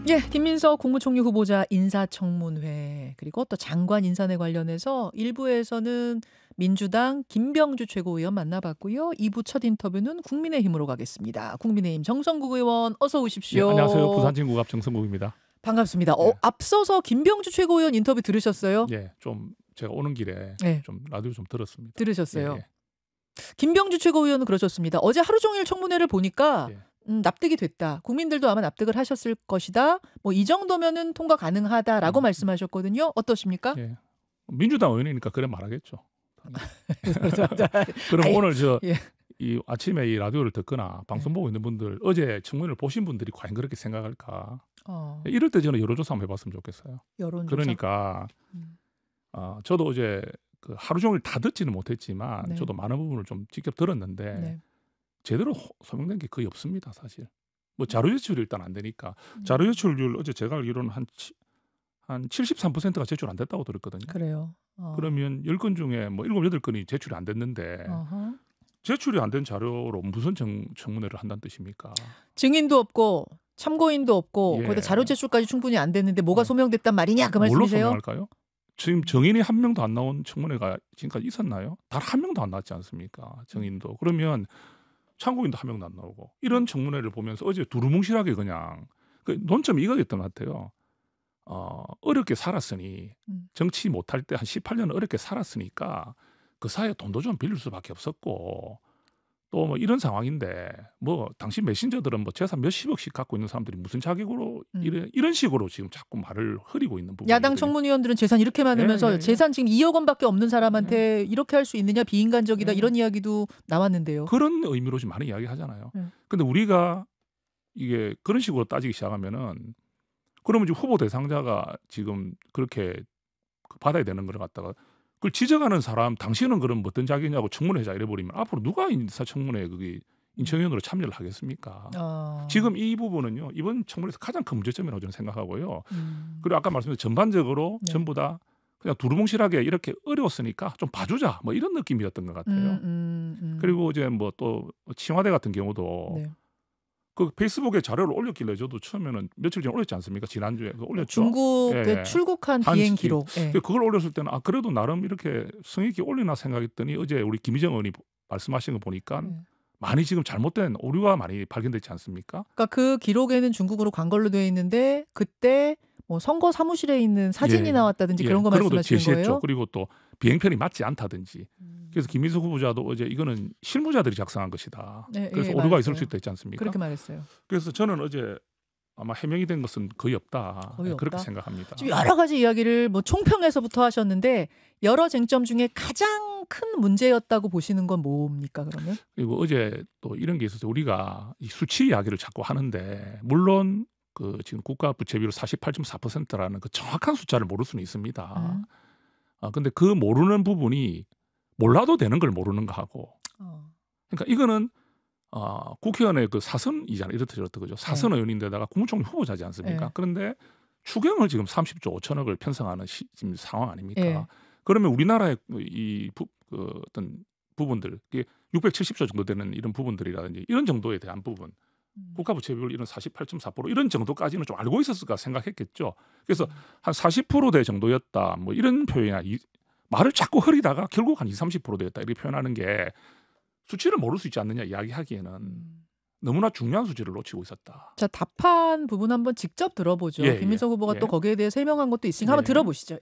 예, 김민석 국무총리 후보자 인사청문회 그리고 또 장관 인사에 관련해서 1부에서는 민주당 김병주 최고위원 만나봤고요. 2부 첫 인터뷰는 국민의힘으로 가겠습니다. 국민의힘 정성국 의원 어서 네, 오십시오. 안녕하세요. 부산진구갑 정성국입니다. 반갑습니다. 네. 앞서서 김병주 최고위원 인터뷰 들으셨어요? 예, 좀 제가 오는 길에 네. 좀 라디오 좀 들었습니다. 들으셨어요? 예, 예. 김병주 최고위원은 그러셨습니다. 어제 하루 종일 청문회를 보니까 예. 납득이 됐다. 국민들도 아마 납득을 하셨을 것이다. 뭐 이 정도면은 통과 가능하다라고 말씀하셨거든요. 어떠십니까? 예. 민주당 의원이니까 그래 말하겠죠. 그럼 아이, 오늘 예. 이 아침에 이 라디오를 듣거나 방송 보고 있는 분들 어제 청문회를 보신 분들이 과연 그렇게 생각할까? 이럴 때 저는 여론조사 한번 해봤으면 좋겠어요. 여론조사. 그러니까 저도 어제 그 하루 종일 다 듣지는 못했지만 네. 저도 많은 부분을 좀 직접 들었는데 네. 제대로 소명된 게 거의 없습니다, 사실. 뭐 자료 제출이 일단 안 되니까 자료 제출률 어제 제가 알기로는 한 73%가 제출 안 됐다고 들었거든요. 그래요. 그러면 10건 중에 뭐 7, 8건이 제출이 안 됐는데 제출이 안 된 자료로 무슨 청문회를 한다는 뜻입니까? 증인도 없고 참고인도 없고 예. 거기다 자료 제출까지 충분히 안 됐는데 뭐가 네. 소명됐단 말이냐 그 뭘로 말씀이세요? 소명할까요? 지금 정인이 한 명도 안 나온 청문회가 지금까지 있었나요? 단 한 명도 안 나왔지 않습니까? 정인도. 그러면 참고인도 한 명도 안 나오고 이런 청문회를 보면서 어제 두루뭉실하게 그냥 그 논점이 이거였던 것 같아요. 어렵게 살았으니 정치 못할 때 한 18년 어렵게 살았으니까 그 사이에 돈도 좀 빌릴 수밖에 없었고 또 뭐 이런 상황인데 뭐 당신 메신저들은 뭐 재산 몇십억씩 갖고 있는 사람들이 무슨 자격으로 이런 식으로 지금 자꾸 말을 흐리고 있는 부분이 야당 청문위원들은 재산 이렇게 많으면서 예. 재산 지금 2억 원밖에 없는 사람한테 이렇게 할 수 있느냐 비인간적이다 이런 이야기도 나왔는데요. 그런 의미로 좀 많이 이야기하잖아요. 근데 우리가 이게 그런 식으로 따지기 시작하면은 그러면 지금 후보 대상자가 지금 그렇게 받아야 되는 걸 갖다가 그걸 지적하는 사람 당신은 그럼 어떤 자격이냐고 청문회자 이래버리면 앞으로 누가 인사청문회에 그게 인천위원으로 참여를 하겠습니까? 지금 이 부분은요 이번 청문회에서 가장 큰 문제점이라고 저는 생각하고요. 그리고 아까 말씀드린 전반적으로 전부 다 그냥 두루뭉실하게 이렇게 어려웠으니까 좀 봐주자 뭐 이런 느낌이었던 것 같아요. 그리고 이제 뭐 또 청와대 같은 경우도 그 페이스북에 자료를 올렸길래 저도 처음에는 며칠 전에 올렸지 않습니까? 지난주에 올렸죠. 중국에 출국한 비행 기록. 그걸 올렸을 때는 그래도 나름 이렇게 성의 있게 올리나 생각했더니 어제 우리 김희정 의원이 말씀하신 거 보니까 많이 지금 잘못된 오류가 많이 발견되지 않습니까? 그러니까 그 기록에는 중국어로 관걸로 되어 있는데 그때 뭐 선거 사무실에 있는 사진이 나왔다든지 그런 거 말씀하시는 거예요? 그리고 또 비행편이 맞지 않다든지. 그래서 김민석 후보자도 어제 이거는 실무자들이 작성한 것이다. 그래서 오류가 있을 수 있다 했지 않습니까? 그렇게 말했어요. 그래서 저는 어제 아마 해명이 된 것은 거의 없다. 그렇게 생각합니다. 지금 여러 가지 이야기를 뭐 총평에서부터 하셨는데 여러 쟁점 중에 가장 큰 문제였다고 보시는 건 뭡니까 그러면? 그리고 어제 또 이런 게 있어서 우리가 이 수치 이야기를 자꾸 하는데 물론 그 지금 국가 부채 비율 48.4%라는 그 정확한 숫자를 모를 수는 있습니다. 근데 그 모르는 부분이 몰라도 되는 걸 모르는 거 하고. 그러니까 이거는 국회의원의 그 사선이잖아요. 이렇듯 그죠. 사선 의원인데다가 국무총리 후보자지 않습니까? 그런데 추경을 지금 30조 5천억을 편성하는 지금 상황 아닙니까? 그러면 우리나라의 그 어떤 부분들, 670조 정도 되는 이런 부분들이라든지 이런 정도에 대한 부분, 국가 부채 비율 이런 48.4% 이런 정도까지는 좀 알고 있었을까 생각했겠죠. 그래서 한 40%대 정도였다. 뭐 이런 표현이나 말을 자꾸 흐리다가 결국 한 20, 30%였다 이렇게 표현하는 게 수치를 모를 수 있지 않느냐 이야기하기에는 너무나 중요한 수치를 놓치고 있었다. 자, 답한 부분 한번 직접 들어보죠. 김민석 후보가 또 거기에 대해 설명한 것도 있으니까 한번 들어보시죠.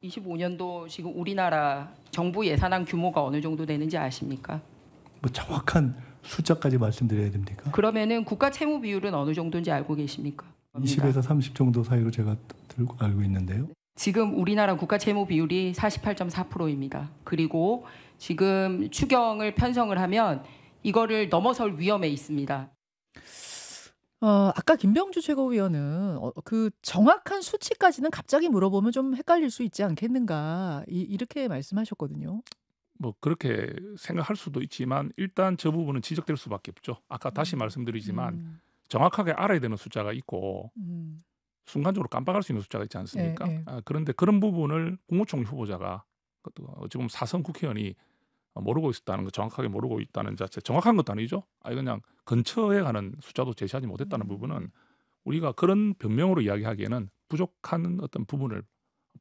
25년도 지금 우리나라 정부 예산안 규모가 어느 정도 되는지 아십니까? 뭐 정확한 숫자까지 말씀드려야 됩니까? 그러면은 국가 채무 비율은 어느 정도인지 알고 계십니까? 20에서 30 정도 사이로 제가 알고 있는데요. 지금 우리나라 국가 채무 비율이 48.4%입니다. 그리고 지금 추경을 편성을 하면 이거를 넘어설 위험에 있습니다. 아까 김병주 최고위원은 그 정확한 수치까지는 갑자기 물어보면 좀 헷갈릴 수 있지 않겠는가 이렇게 말씀하셨거든요. 뭐 그렇게 생각할 수도 있지만 일단 저 부분은 지적될 수밖에 없죠. 아까 다시 말씀드리지만 정확하게 알아야 되는 숫자가 있고 순간적으로 깜빡할 수 있는 숫자가 있지 않습니까? 그런데 그런 부분을 국무총리 후보자가 어찌 보면 사선 국회의원이 모르고 있었다는 거, 정확하게 모르고 있다는 자체, 정확한 것도 아니죠. 그냥 근처에 가는 숫자도 제시하지 못했다는 부분은 우리가 그런 변명으로 이야기하기에는 부족한 어떤 부분을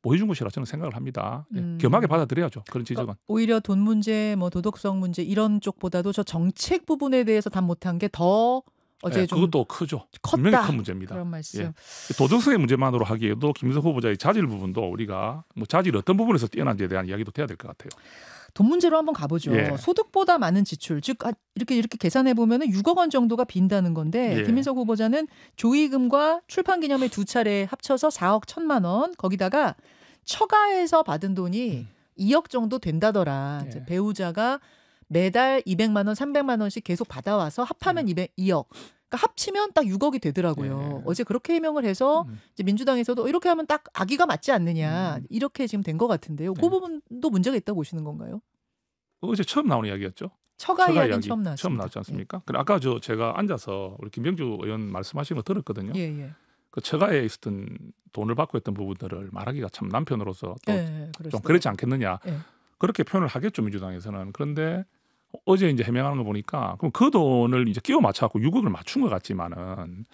보여준 것이라 저는 생각을 합니다. 겸하게 받아들여야죠. 그런 지적은. 그러니까 오히려 돈 문제, 뭐 도덕성 문제 이런 쪽보다도 저 정책 부분에 대해서 답 못한 게 더 어제 좀 그것도 크죠. 컸다. 분명히 큰 문제입니다. 그런 말씀. 도덕성의 문제만으로 하기에도 김민석 후보자의 자질 부분도 우리가 뭐 자질 어떤 부분에서 뛰어난지에 대한 이야기도 돼야 될 것 같아요. 돈 문제로 한번 가보죠. 소득보다 많은 지출, 즉 이렇게 계산해 보면은 6억 원 정도가 빈다는 건데 김민석 후보자는 조의금과 출판기념회 2차례 합쳐서 4억 1천만 원, 거기다가 처가에서 받은 돈이 2억 정도 된다더라. 이제 배우자가 매달 200만 원, 300만 원씩 계속 받아와서 합하면 2억. 그러니까 합치면 딱 6억이 되더라고요. 어제 그렇게 해명을 해서 이제 민주당에서도 이렇게 하면 딱 아기가 맞지 않느냐 이렇게 지금 된 것 같은데요. 그 부분도 문제가 있다고 보시는 건가요? 어제 처음 나온 이야기였죠. 처가 이야기는 처음 나왔습니다. 처음 나왔지 않습니까? 그래 아까 제가 앉아서 우리 김병주 의원 말씀하시는 거 들었거든요. 그 처가에 있었던 돈을 받고 했던 부분들을 말하기가 참 남편으로서 또 좀 그렇지 않겠느냐. 그렇게 표현을 하겠죠, 민주당에서는. 그런데 어제 이제 해명하는 거 보니까 그럼 그 돈을 이제 끼워 맞춰갖고 6억을 맞춘 것 같지만은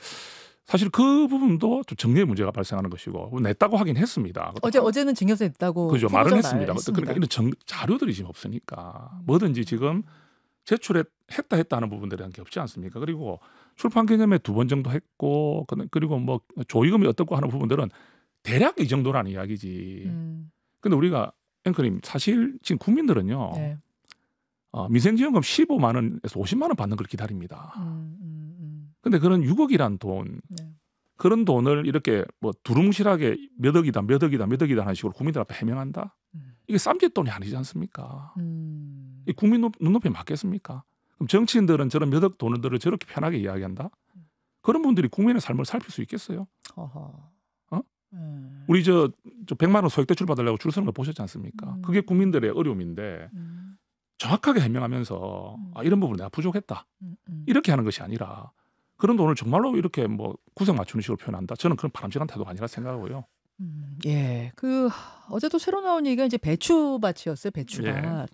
사실 그 부분도 좀 정리의 문제가 발생하는 것이고 냈다고 하긴 했습니다. 어제는 증여세 냈다고 그죠, 말은 했습니다. 그러니까 이런 자료들이 지금 없으니까 뭐든지 지금 제출했다 하는 부분들에 대한 게 없지 않습니까? 그리고 출판 기념회 2번 정도 했고 그리고 뭐 조의금이 어떻고 하는 부분들은 대략 이 정도라는 이야기지. 근데 우리가 앵커님 사실 지금 국민들은요. 민생지원금 15만 원에서 50만 원 받는 걸 기다립니다. 근데 그런 6억이란 돈, 그런 돈을 이렇게 뭐 두루뭉실하게 몇 억이다 하는 식으로 국민들 앞에 해명한다? 이게 쌈짓돈이 아니지 않습니까? 이 국민 눈높이에 맞겠습니까? 그럼 정치인들은 저런 몇 억 돈들을 저렇게 편하게 이야기한다? 그런 분들이 국민의 삶을 살필 수 있겠어요? 우리 저 100만 원 소액대출 받으려고 줄 서는 거 보셨지 않습니까? 그게 국민들의 어려움인데 정확하게 해명하면서 이런 부분 내가 부족했다. 이렇게 하는 것이 아니라 그런 돈을 정말로 이렇게 뭐 구색 맞추는 식으로 표현한다. 저는 그런 바람직한 태도가 아니라 생각하고요. 어제도 새로 나온 얘기가 이제 배추밭이었어요. 배추밭.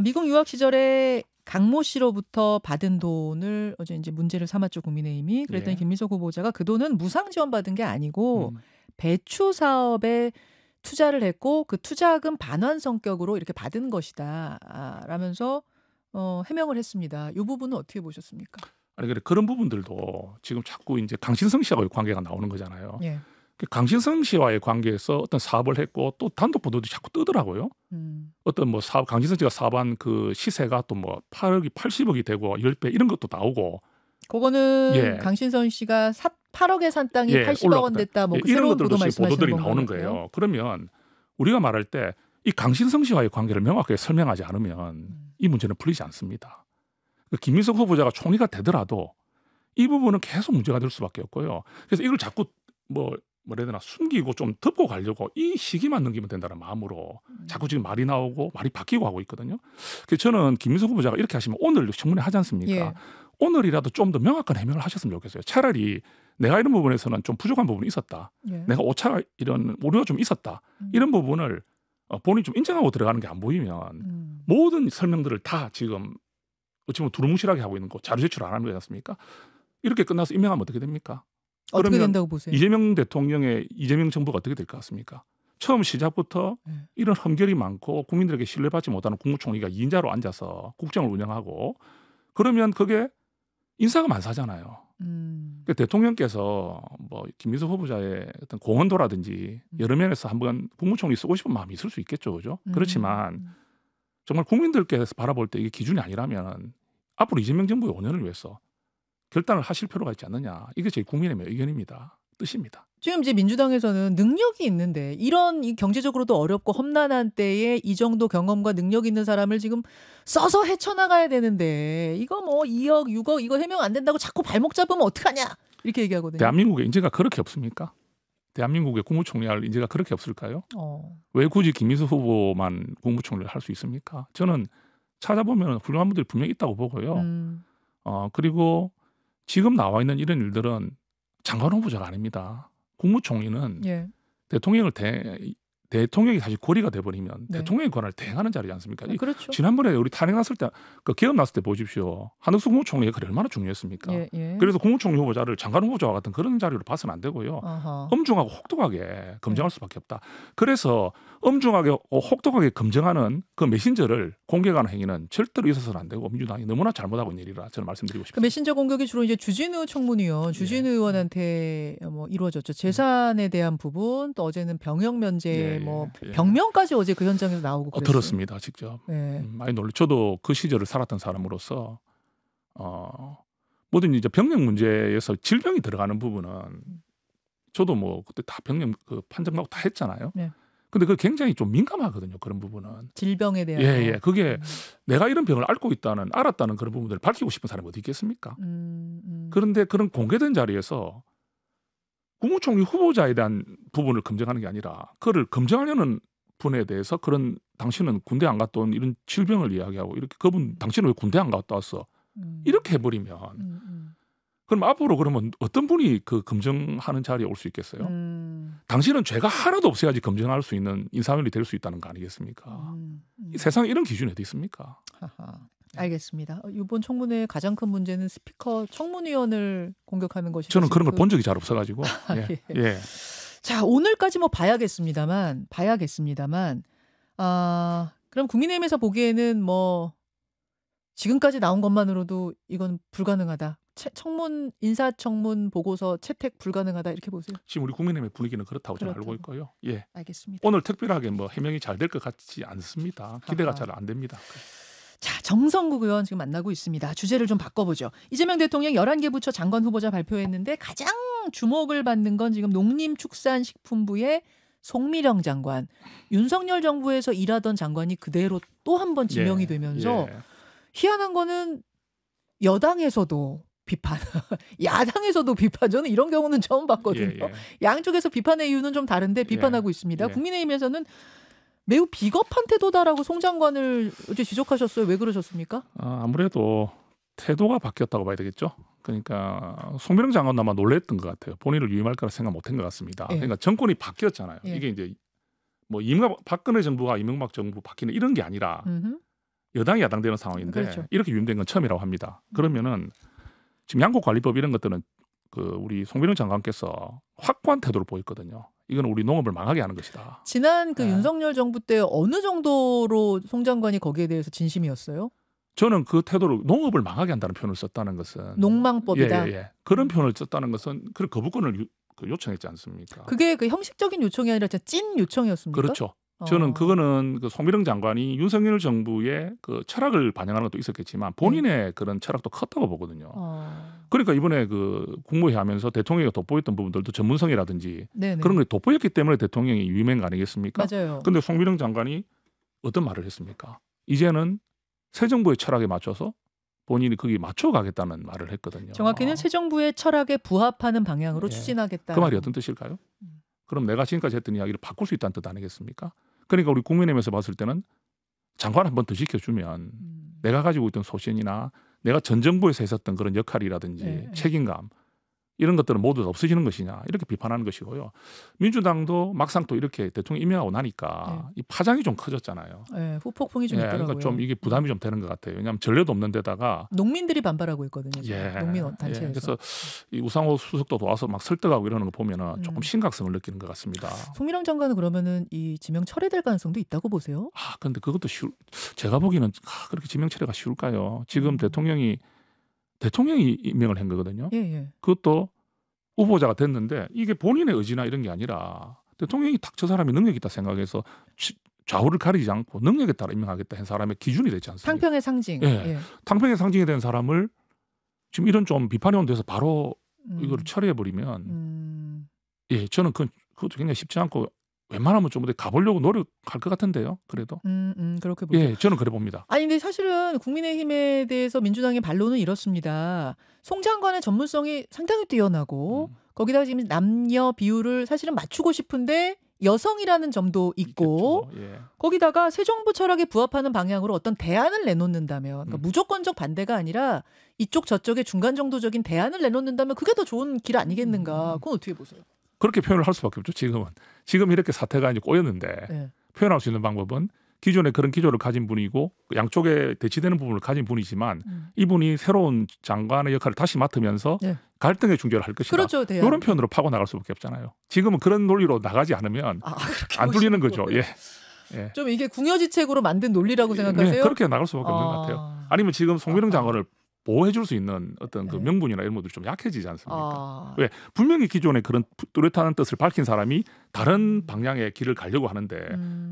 미국 유학 시절에 강모 씨로부터 받은 돈을 어제 이제 문제를 삼았죠, 국민의힘이. 그랬더니 김민석 후보자가 그 돈은 무상 지원받은 게 아니고 배추 사업에 투자를 했고 그 투자금 반환 성격으로 이렇게 받은 것이다. 라면서 해명을 했습니다. 이 부분은 어떻게 보셨습니까? 아니 그런 부분들도 지금 자꾸 이제 강신성 씨와의 관계가 나오는 거잖아요. 강신성 씨와의 관계에서 어떤 사업을 했고 또 단독 보도도 자꾸 뜨더라고요. 어떤 뭐 사업, 강신성 씨가 사업한 그 시세가 또 뭐 8억이 80억이 되고 10배 이런 것도 나오고. 그거는 강신성 씨가 8억에 산 땅이 80억 원 됐다. 뭐 이런 새로운 것들도 보도들이 나오는 건가요? 거예요. 그러면 우리가 말할 때 이 강신성 씨와의 관계를 명확하게 설명하지 않으면 이 문제는 풀리지 않습니다. 김민석 후보자가 총리가 되더라도 이 부분은 계속 문제가 될 수밖에 없고요. 그래서 이걸 자꾸 뭐라 해야 되나 숨기고 좀 덮고 가려고 이 시기만 넘기면 된다는 마음으로 자꾸 지금 말이 나오고 말이 바뀌고 하고 있거든요. 그래서 저는 김민석 후보자가 이렇게 하시면 오늘 청문회 하지 않습니까? 오늘이라도 좀 더 명확한 해명을 하셨으면 좋겠어요. 차라리 내가 이런 부분에서는 좀 부족한 부분이 있었다. 내가 오차가 이런 오류가 좀 있었다. 이런 부분을 본인이 좀 인정하고 들어가는 게 안 보이면 모든 설명들을 다 지금 어찌 보면 두루뭉실하게 하고 있는 거 자료 제출 안 하는 거지 않습니까? 이렇게 끝나서 임명하면 어떻게 됩니까? 어떻게 된다고 보세요? 이재명 정부가 어떻게 될 것 같습니까? 처음 시작부터 이런 험결이 많고 국민들에게 신뢰받지 못하는 국무총리가 2인자로 앉아서 국정을 운영하고 그러면 그게 인사가 만사잖아요. 그러니까 대통령께서 뭐 김민석 후보자의 어떤 공헌도라든지 여러 면에서 한번 국무총리 쓰고 싶은 마음이 있을 수 있겠죠, 그죠? 그렇지만 정말 국민들께서 바라볼 때 이게 기준이 아니라면 앞으로 이재명 정부의 5년을 위해서 결단을 하실 필요가 있지 않느냐. 이게 제 국민의 의견입니다. 뜻입니다. 지금 이제 민주당에서는 능력이 있는데 이런 이 경제적으로도 어렵고 험난한 때에 이 정도 경험과 능력 있는 사람을 지금 써서 헤쳐나가야 되는데 이거 뭐 2억, 6억 이거 해명 안 된다고 자꾸 발목 잡으면 어떡하냐 이렇게 얘기하거든요. 대한민국에 인재가 그렇게 없습니까? 대한민국의 국무총리할 인재가 그렇게 없을까요? 왜 굳이 김민석 후보만 국무총리를 할 수 있습니까? 저는 찾아보면 훌륭한 분들이 분명히 있다고 보고요. 그리고 지금 나와 있는 이런 일들은 장관 후보자가 아닙니다. 국무총리는 대통령을 대통령이 사실 고리가 돼버리면 네. 대통령의 권한을 대행하는 자리지 않습니까? 그렇죠. 지난번에 우리 탄핵 났을 때, 그 기업 났을 때 보십시오. 한덕수 국무총리가 그게 얼마나 중요했습니까? 예, 예. 그래서 국무총리 후보자를 장관 후보자와 같은 그런 자리로 봐서는 안 되고요. 아하. 엄중하고 혹독하게 검증할 수밖에 없다. 그래서 엄중하게 혹독하게 검증하는 그 메신저를 공개하는 행위는 절대로 있어서는 안 되고 민주당이 너무나 잘못하고 있는 일이라 저는 말씀드리고 그 싶습니다. 메신저 공격이 주로 이제 주진우 청문위원, 주진우 의원한테 뭐 이루어졌죠. 재산에 대한 부분, 또 어제는 병역 면제, 뭐 병명까지 어제 그 현장에서 나오고 그랬어요. 들었습니다, 직접. 네. 많이 놀래. 저도 그 시절을 살았던 사람으로서 뭐든 이제 병역 문제에서 질병이 들어가는 부분은 저도 뭐 그때 다 병역 그 판정받고 다 했잖아요. 네. 근데 그 굉장히 좀 민감하거든요. 그런 부분은. 질병에 대한. 예. 그게 내가 이런 병을 알았다는 그런 부분들을 밝히고 싶은 사람이 어디 있겠습니까? 그런데 그런 공개된 자리에서 국무총리 후보자에 대한 부분을 검증하는 게 아니라 그를 검증하려는 분에 대해서 그런 당신은 군대 안 갔다 온 이런 질병을 이야기하고 이렇게 그분 당신은 왜 군대 안 갔다 왔어? 이렇게 해버리면 그럼 앞으로 그러면 어떤 분이 그 검증하는 자리에 올 수 있겠어요? 당신은 죄가 하나도 없어야지 검증할 수 있는 인사원이 될 수 있다는 거 아니겠습니까? 이 세상에 이런 기준이 어디 있습니까? 하하. 알겠습니다. 이번 청문회의 가장 큰 문제는 스피커 청문위원을 공격하는 것이. 저는 그런 걸 본 적이 잘 없어가지고. 예. 자, 오늘까지 뭐 봐야겠습니다만, 그럼 국민의힘에서 보기에는 뭐 지금까지 나온 것만으로도 이건 불가능하다. 인사청문 보고서 채택 불가능하다 이렇게 보세요. 지금 우리 국민의힘의 분위기는 그렇다고 저는 알고 있고요. 예. 알겠습니다. 오늘 특별하게 뭐 해명이 잘 될 것 같지 않습니다. 기대가 잘 안 됩니다. 자, 정성국 의원 지금 만나고 있습니다. 주제를 좀 바꿔보죠. 이재명 대통령 11개 부처 장관 후보자 발표했는데 가장 주목을 받는 건 지금 농림축산식품부의 송미령 장관. 윤석열 정부에서 일하던 장관이 그대로 또 한 번 지명이 되면서 희한한 거는 여당에서도 비판, 야당에서도 비판. 저는 이런 경우는 처음 봤거든요. 양쪽에서 비판의 이유는 좀 다른데 비판하고 있습니다. 국민의힘에서는 매우 비겁한 태도다라고 송 장관을 어제 지적하셨어요. 왜 그러셨습니까? 아무래도 태도가 바뀌었다고 봐야 되겠죠. 그러니까 송미령 장관은 아마 놀랬던 것 같아요. 본인을 유임할 거라 생각 못한 것 같습니다. 그러니까 정권이 바뀌었잖아요. 이게 이제 뭐 박근혜 정부가 이명박 정부 바뀌는 이런 게 아니라 여당이 야당되는 상황인데 그렇죠. 이렇게 유임된 건 처음이라고 합니다. 그러면은 지금 양국관리법 이런 것들은 그 우리 송미령 장관께서 확고한 태도를 보였거든요. 이건 우리 농업을 망하게 하는 것이다. 지난 그 윤석열 정부 때 어느 정도로 송 장관이 거기에 대해서 진심이었어요? 저는 그 태도로 농업을 망하게 한다는 표현을 썼다는 것은 농망법이다. 그런 표현을 썼다는 것은 그 거부권을 요청했지 않습니까? 그게 그 형식적인 요청이 아니라 진짜 찐 요청이었습니까? 그렇죠. 저는 그거는 그 송미령 장관이 윤석열 정부의 그 철학을 반영하는 것도 있었겠지만 본인의 그런 철학도 컸다고 보거든요. 그러니까 이번에 그 국무회의 하면서 대통령이 돋보였던 부분들도 전문성이라든지 그런 걸 돋보였기 때문에 대통령이 유임한 거 아니겠습니까? 맞아요. 그런데 송미령 장관이 어떤 말을 했습니까? 이제는 새 정부의 철학에 맞춰서 본인이 거기 맞춰가겠다는 말을 했거든요. 정확히는 새 정부의 철학에 부합하는 방향으로 추진하겠다. 그 말이 어떤 뜻일까요? 그럼 내가 지금까지 했던 이야기를 바꿀 수 있다는 뜻 아니겠습니까? 그러니까 우리 국민의힘에서 봤을 때는 장관 한 번 더 시켜주면 내가 가지고 있던 소신이나 내가 전 정부에서 했었던 그런 역할이라든지 책임감 이런 것들은 모두 없어지는 것이냐 이렇게 비판하는 것이고요. 민주당도 막상 또 이렇게 대통령 임명하고 나니까 이 파장이 좀 커졌잖아요. 후폭풍이 좀 있더라고요. 그러니까 좀 이게 부담이 좀 되는 것 같아요. 왜냐하면 전례도 없는 데다가 농민들이 반발하고 있거든요. 농민 단체에서. 그래서 이 우상호 수석도 와서 막 설득하고 이러는 거 보면은 조금 심각성을 느끼는 것 같습니다. 송미령 장관은 그러면은 이 지명 철회될 가능성도 있다고 보세요? 그런데 그것도 제가 보기에는 그렇게 지명 철회가 쉬울까요? 지금 대통령이 임명을 한 거거든요. 그것도 후보자가 됐는데 이게 본인의 의지나 이런 게 아니라 대통령이 딱 저 사람이 능력이 있다 생각해서 좌우를 가리지 않고 능력에 따라 임명하겠다 한 사람의 기준이 되지 않습니까? 탕평의 상징. 탕평의 상징이 된 사람을 지금 이런 좀 비판이 온 데서 바로 이걸 처리해버리면 저는 그것도 굉장히 쉽지 않고 웬만하면 좀 어디 가보려고 노력할 것 같은데요. 그래도 그렇게 보죠. 저는 그래 봅니다. 아니 근데 사실은 국민의힘에 대해서 민주당의 반론은 이렇습니다. 송 장관의 전문성이 상당히 뛰어나고 거기다가 지금 남녀 비율을 사실은 맞추고 싶은데 여성이라는 점도 있고 거기다가 새 정부 철학에 부합하는 방향으로 어떤 대안을 내놓는다면 그러니까 무조건적 반대가 아니라 이쪽 저쪽의 중간 정도적인 대안을 내놓는다면 그게 더 좋은 길 아니겠는가. 그건 어떻게 보세요? 그렇게 표현을 할 수밖에 없죠. 지금 이렇게 사태가 이제 꼬였는데 네. 표현할 수 있는 방법은 기존에 그런 기조를 가진 분이고 양쪽에 대치되는 부분을 가진 분이지만 이분이 새로운 장관의 역할을 다시 맡으면서 네. 갈등의 중재를 할 것이다. 그렇죠. 돼요. 이런 표현으로 파고 나갈 수밖에 없잖아요. 지금은 그런 논리로 나가지 않으면 그렇게 안 뚫리는 보시는 거죠. 거예요. 예. 좀 이게 궁여지책으로 만든 논리라고 생각하세요? 네, 그렇게 나갈 수밖에 없는 것 같아요. 아니면 지금 송민정 장관을 보호해줄 수 있는 어떤 그 네. 명분이나 이런 것들이 좀 약해지지 않습니까? 아, 왜 분명히 기존에 그런 뚜렷한 뜻을 밝힌 사람이 다른 방향의 길을 가려고 하는데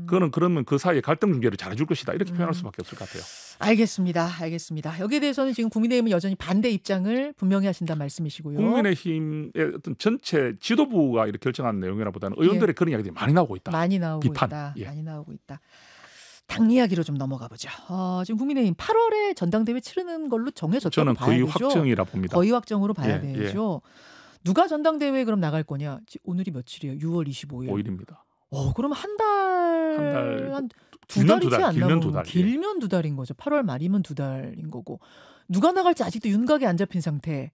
그거는 그러면 그 사이에 갈등 중재를 잘해줄 것이다 이렇게 표현할 수밖에 없을 것 같아요. 알겠습니다. 여기에 대해서는 지금 국민의힘은 여전히 반대 입장을 분명히 하신다는 말씀이시고요. 국민의힘의 어떤 전체 지도부가 이렇게 결정한 내용이라보다는 의원들의 그런 이야기들이 많이 나오고 있다. 많이 나오고 비판. 있다. 예. 많이 나오고 있다. 당 이야기로 좀 넘어가 보죠. 지금 국민의힘 8월에 전당대회 치르는 걸로 정해졌다고 저는 봐야 거의 되죠. 확정이라 봅니다. 거의 확정으로 봐야 예, 되죠. 누가 전당대회에 그럼 나갈 거냐? 오늘이 며칠이에요? 6월 25일. 5일입니다. 그럼 한 달, 한 두 길면 달이지 두 달, 않나? 길면 두 보면. 달, 예. 길면 두 달인 거죠. 8월 말이면 두 달인 거고. 누가 나갈지 아직도 윤곽이 안 잡힌 상태입니다.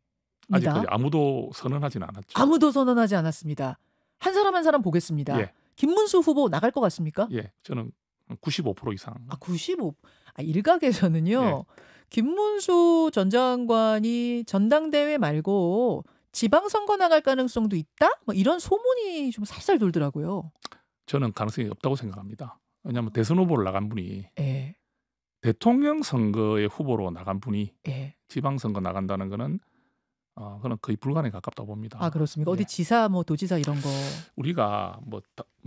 아직까지 아무도 선언하지는 않았죠. 아무도 선언하지 않았습니다. 한 사람 한 사람 보겠습니다. 예. 김문수 후보 나갈 것 같습니까? 예, 저는 95% 이상. 95. 일각에서는요. 예. 김문수 전 장관이 전당대회 말고 지방선거 나갈 가능성도 있다? 뭐 이런 소문이 좀 살살 돌더라고요. 저는 가능성이 없다고 생각합니다. 왜냐하면 대선 후보를 나간 분이 예. 대통령 선거의 후보로 나간 분이 예. 지방선거 나간다는 거는 그건 거의 불가능에 가깝다고 봅니다. 그렇습니까? 어디 예. 지사 뭐 도지사 이런 거. 우리가 뭐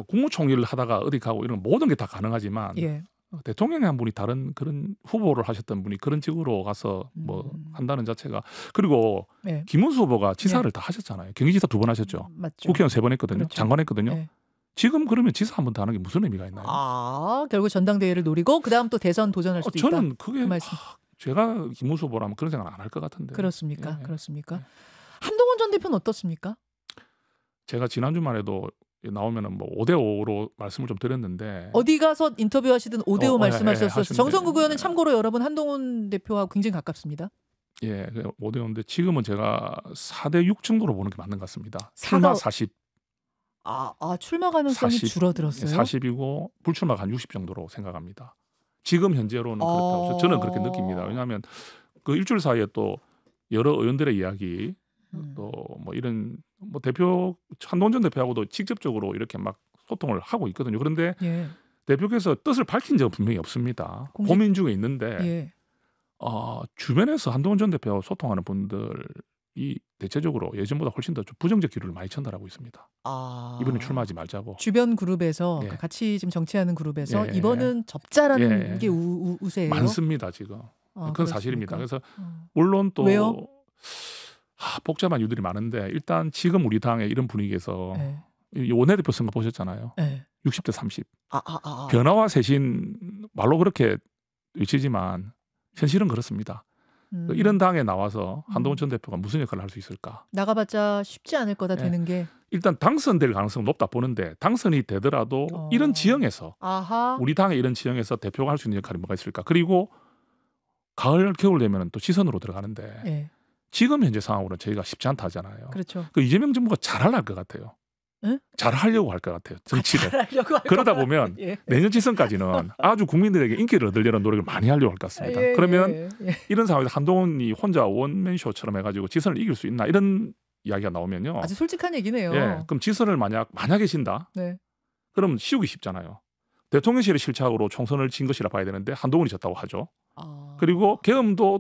국무총리를 하다가 어디 가고 이런 모든 게 다 가능하지만 예. 대통령의 한 분이 다른 그런 후보를 하셨던 분이 그런 직으로 가서 뭐 한다는 자체가 그리고 예. 김문수 후보가 지사를 다 하셨잖아요. 경기지사 2번 하셨죠. 맞죠. 국회의원 3번 했거든요. 그렇죠. 장관 했거든요. 예. 지금 그러면 지사 한 번 더 하는 게 무슨 의미가 있나요? 결국 전당대회를 노리고 그다음 또 대선 도전할 수도 있다. 저는 그게 그 말씀. 제가 김문수 후보라면 그런 생각 안 할 것 같은데. 그렇습니까? 예. 그렇습니까? 예. 한동훈 전 대표는 어떻습니까? 제가 지난주만 해도 나오면은 뭐 5대5로 말씀을 좀 드렸는데 어디 가서 인터뷰하시든 5대5 말씀하셨어요. 하시는데. 정성국 의원은 참고로 여러분 한동훈 대표와 굉장히 가깝습니다. 예, 5대5인데 지금은 제가 4대6 정도로 보는 게 맞는 것 같습니다. 사가- 출마 40, 출마 가능성이 40, 줄어들었어요. 40이고 불출마가 한 60 정도로 생각합니다. 지금 현재로는 그렇다고 저는 그렇게 느낍니다. 왜냐하면 그 일주일 사이에 또 여러 의원들의 이야기 또 뭐 이런 뭐 대표 한동훈 전 대표하고도 직접적으로 이렇게 막 소통을 하고 있거든요. 그런데 예. 대표께서 뜻을 밝힌 적은 분명히 없습니다. 공식- 고민 중에 있는데 예. 주변에서 한동훈 전 대표와 소통하는 분들이 대체적으로 예전보다 훨씬 더 좀 부정적 기류를 많이 전달하고 있습니다. 이번에 출마하지 말자고. 주변 그룹에서 예. 같이 지금 정치하는 그룹에서 예. 이번은 접자라는 예. 게 우세예요. 많습니다 지금. 그건 그렇습니까? 사실입니다. 그래서 어. 물론 또 왜요? 복잡한 이유들이 많은데 일단 지금 우리 당의 이런 분위기에서 예. 이 원내대표 선거 보셨잖아요. 예. 60대 30. 아. 변화와 쇄신 말로 그렇게 외치지만 현실은 그렇습니다. 이런 당에 나와서 한동훈 전 대표가 무슨 역할을 할 수 있을까? 나가봤자 쉽지 않을 거다 예. 되는 게. 일단 당선될 가능성은 높다 보는데 당선이 되더라도 이런 지형에서 아하. 우리 당의 이런 지형에서 대표가 할 수 있는 역할이 뭐가 있을까? 그리고 가을 겨울 되면 또 지선으로 들어가는데 예. 지금 현재 상황으로는 저희가 쉽지 않다 하잖아요. 그렇죠. 그 이재명 정부가 잘하려 할 것 같아요. 응? 잘하려고 할 것 같아요. 정치를. 잘하려고 할 그러다 거다. 보면 예. 내년 지선까지는 아주 국민들에게 인기를 얻으려는 노력을 많이 하려고 할 것 같습니다. 예, 그러면 예. 이런 상황에서 한동훈이 혼자 원맨쇼처럼 해가지고 지선을 이길 수 있나 이런 이야기가 나오면요. 아주 솔직한 얘기네요. 예, 그럼 지선을 만약에 진다. 네. 그럼 씌우기 쉽잖아요. 대통령실의 실착으로 총선을 진 것이라 봐야 되는데 한동훈이 졌다고 하죠. 그리고 계엄도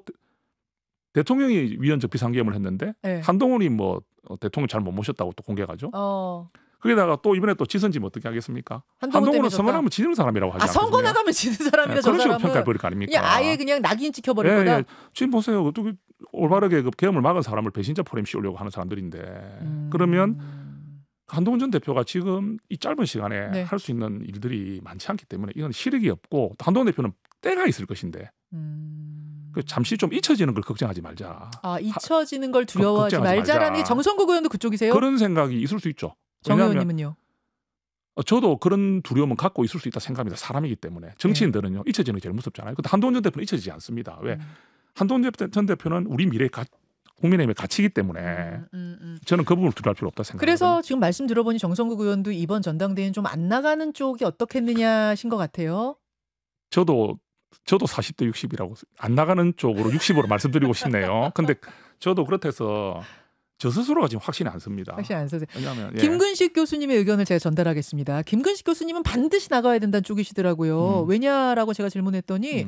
대통령이 위헌적 비상계엄을 했는데 예. 한동훈이 뭐 대통령 잘 못 모셨다고 또 공개하죠. 거기다가 또 이번에 또 지선지면 어떻게 하겠습니까? 한동훈은 선거나면 지는 사람이라고 하지 않습니까? 선거 나가면 지는 사람이다. 저 그런 식으로 사람은. 평가해 버릴 거 아닙니까? 그냥 아예 그냥 낙인 찍혀버릴 예, 거다. 예. 지금 보세요. 어떻게 올바르게 그 계엄을 막은 사람을 배신자 포렘 씌우려고 하는 사람들인데 그러면 한동훈 전 대표가 지금 이 짧은 시간에 네. 할 수 있는 일들이 많지 않기 때문에 이건 실력이 없고 한동훈 대표는 때가 있을 것인데 그 잠시 좀 잊혀지는 걸 걱정하지 말자. 잊혀지는 걸 두려워하지 걱정하지 말자라는 말자. 게 정성국 의원도 그쪽이세요? 그런 생각이 있을 수 있죠. 정 왜냐하면 의원님은요? 저도 그런 두려움은 갖고 있을 수 있다 생각합니다. 사람이기 때문에. 정치인들은요. 잊혀지는 게 제일 무섭잖아요. 근데 한동훈 전 대표는 잊혀지지 않습니다. 왜? 한동훈 전 대표는 우리 미래의 국민의힘의 가치이기 때문에 저는 그 부분을 두려워할 필요 없다 생각합니다. 그래서 지금 말씀 들어보니 정성국 의원도 이번 전당대회는 좀 안 나가는 쪽이 어떻겠느냐 하신 것 같아요. 저도 40대 60이라고 안 나가는 쪽으로 60으로 말씀드리고 싶네요. 근데 저도 그렇다해서 저 스스로가 지금 확신이 안 씁니다. 확신 안 쓰세요. 왜냐하면 김근식 교수님의 의견을 제가 전달하겠습니다. 김근식 교수님은 반드시 나가야 된다는 쪽이시더라고요. 왜냐라고 제가 질문했더니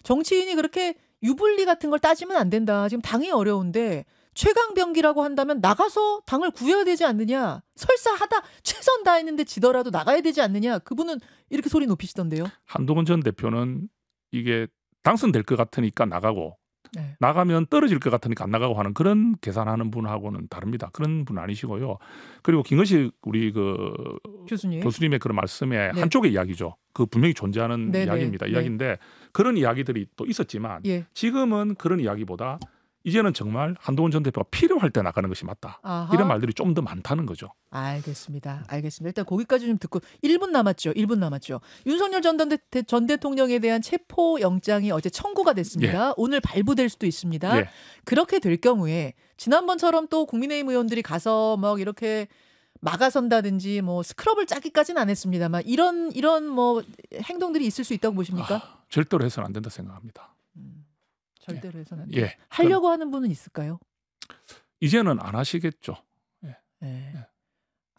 정치인이 그렇게 유불리 같은 걸 따지면 안 된다. 지금 당이 어려운데 최강병기라고 한다면 나가서 당을 구해야 되지 않느냐. 설사 하다 최선 다했는데 지더라도 나가야 되지 않느냐. 그분은 이렇게 소리 높이시던데요. 한동훈 전 대표는 이게 당선될 것 같으니까 나가고 네. 나가면 떨어질 것 같으니까 안 나가고 하는 그런 계산하는 분하고는 다릅니다. 그런 분 아니시고요. 그리고 김근식 우리 그 교수님의 그런 말씀에 네. 한쪽의 이야기죠. 그 분명히 존재하는 네네. 이야기입니다. 네. 이야기인데 그런 이야기들이 또 있었지만 지금은 그런 이야기보다 이제는 정말 한동훈 전 대표가 필요할 때 나가는 것이 맞다. 아하. 이런 말들이 좀 더 많다는 거죠. 알겠습니다. 일단 거기까지 좀 듣고 1분 남았죠. 윤석열 전 대통령에 대한 체포영장이 어제 청구가 됐습니다. 오늘 발부될 수도 있습니다. 그렇게 될 경우에 지난번처럼 또 국민의힘 의원들이 가서 막 이렇게 막아선다든지 뭐 스크럽을 짜기까지는 안 했습니다만 이런 뭐 행동들이 있을 수 있다고 보십니까? 절대로 해서는 안 된다 생각합니다. 절대로 해서는 안 된다. 예. 하려고 하는 분은 있을까요? 이제는 안 하시겠죠.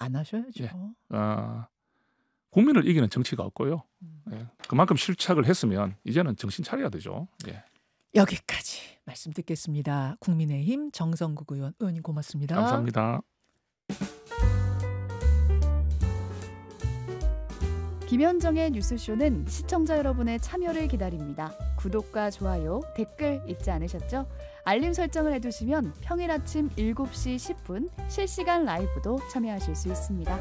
안 하셔야죠. 국민을 이기는 정치가 없고요. 그만큼 실착을 했으면 이제는 정신 차려야 되죠. 여기까지 말씀 듣겠습니다. 국민의힘 정성국 의원님 고맙습니다. 감사합니다. 김현정의 뉴스쇼는 시청자 여러분의 참여를 기다립니다. 구독과 좋아요, 댓글 잊지 않으셨죠? 알림 설정을 해두시면 평일 아침 7시 10분 실시간 라이브도 참여하실 수 있습니다.